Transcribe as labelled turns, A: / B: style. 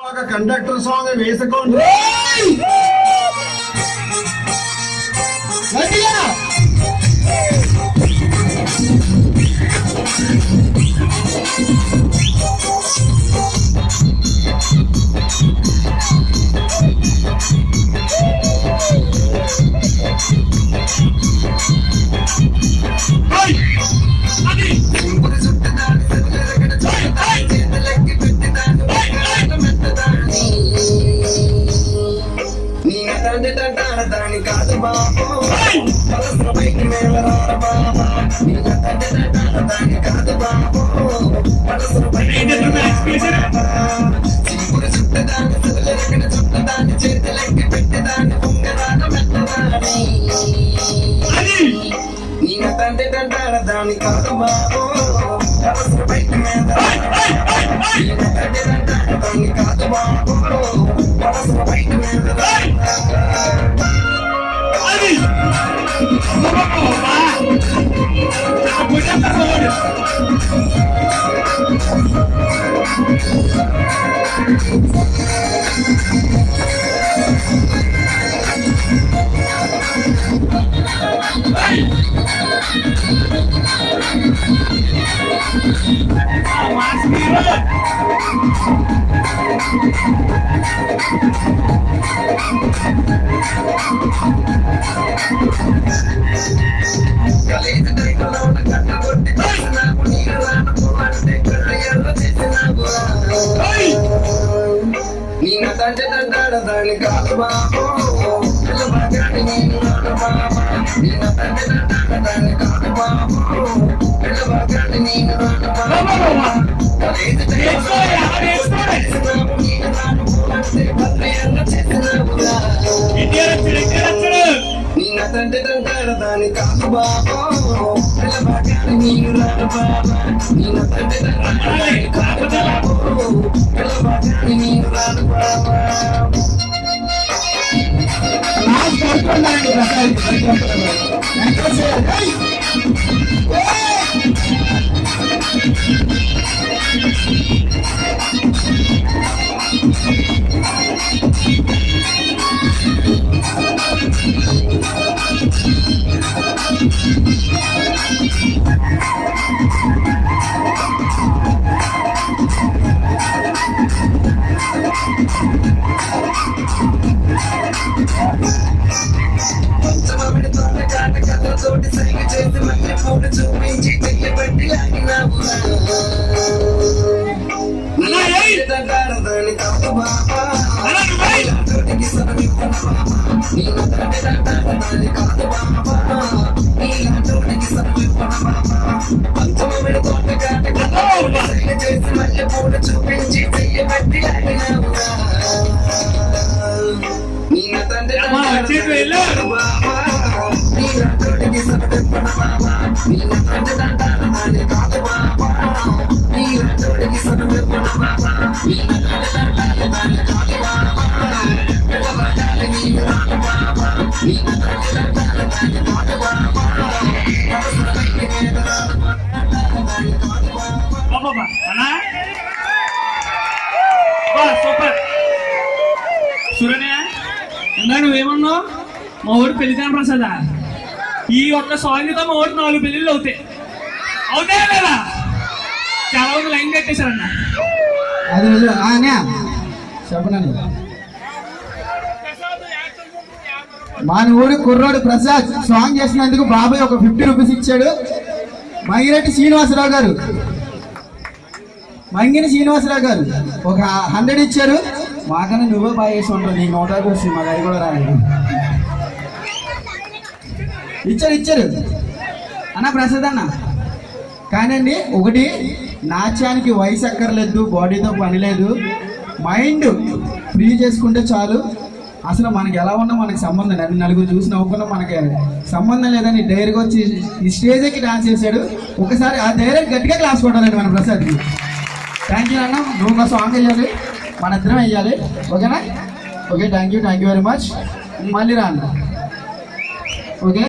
A: ఒక conductor song వేసుకోండి.
B: దాని కాదు బాబు పైకి మేళ బాబా దాని కాదు బాబు చీపురు చుట్టదాన్ని సులెరగడ చుట్టదాన్ని చేతులెక్కి పెట్టేదాన్ని ఉంగరాల మెట్టదాన్ని ఈయన తండ్రి తంటాడు దాని కాదు బాబు పైకి మేళ ఈయన తండ్రి తంటాడు దాని కాదు బాబు పైకి మేళ కలేజీ దగ్గరలో ఉన్న కట్ట కొట్టి చేసినావు నీరు రాను అంటే కళ్ళ చేసినావు ఈయన తండ్రి తంటాడు దాని కాదు బాబు పిల్లబాగాని నేను రాను బాబా ఈయన తండ్రి తంటాడు దాని కాదు బాబు పిల్లబాగాని నేను రాను బాబా కలేజీ చేసినావు నీరు రాను అంటే కళ్ళ చేసినావు ఈయన తండ్రి తంటాడు దాని కాదు బాబా పిల్లబాగాని నేను రాను బాబా ఈయన తండ్రి తంటాడు దాని కాదు బాబు పిల్లబాగాని నేను రాను బాబా పంచమామిడి తోట కాట కథలతోటి సైగ చేసి మధ్య పూట చూపించి చెయ్యబట్టి లాగినావు దాని కాదు బాబా తోటికి సరమిప్పున బాబా నీళ్ళ తండ్రి దాని కాదు బాబా నీళ్ళ తోటికి సరమిప్పున బాబా పంచమామిడి తోట కాట కథలతోటి సైగ చేసి మధ్య పూట చూపించి చెయ్యబట్టి లాగినావు ఈయన తండ్రి బాబా నీళ్ళ తోటికి సరమిప్పున బాబా నీళ్ళ తండ్రి దాని కాదు బాబా నీళ్ళ తోటికి సరమిప్పున బాబా ఈయన తండ్రి దాని కాదు బాబా పిల్లబాగాని నీళ్ళు రాను బాబా ఈయన తండ్రి దాని కాదు బాబా పైకి మీద రాను దాని కాదు బాబా
C: సూపర్ సురనే ఇందా నువ్వేమన్నావు మా ఊరు పెళ్లి ప్రసాదా ఈ ఒక్క సాంగ్తో మా ఊరు 4 పెళ్ళిళ్ళు అవుతాయి లేదా చాలా మంది లైన్ కట్టేశారన్న
D: అది చెప్పనండి. మా ఊరి కుర్రోడు ప్రసాద్ సాంగ్ చేసినందుకు బాబాయ్ ఒక 50 రూపీస్ ఇచ్చాడు. మంగిరెడ్డి శ్రీనివాసరావు గారు ఒక 100 ఇచ్చారు. మాకన్నా నువ్వే బాగా చేసి ఉంటావు, నీ 150 వస్తుంది, మాకు అది కూడా రాలేదు. ఇచ్చారు అన్న ప్రసాద్ అన్న. కానండి ఒకటి, నాట్యానికి వయసు అక్కర్లేదు, బాడీతో పని లేదు, మైండ్ ఫ్రీ చేసుకుంటే చాలు. అసలు మనకి ఎలా ఉన్నా మనకి సంబంధం లేదు. నలుగురు చూసి నవ్వుకున్నా మనకి సంబంధం లేదని ధైర్యంగా వచ్చి ఈ స్టేజ్ ఎక్కి డాన్స్ చేశాడు. ఒకసారి ఆ ధైర్యం గట్టిగా క్లాస్ కొట్టాలండి మన ప్రసాద్కి. థ్యాంక్ యూ అన్న. నువ్వు నా సాంగ్ వేయాలి, మన ఇద్దరం వేయాలి, ఓకేనా? Okay, thank you very much. మళ్ళీ రా అన్న. ఓకే.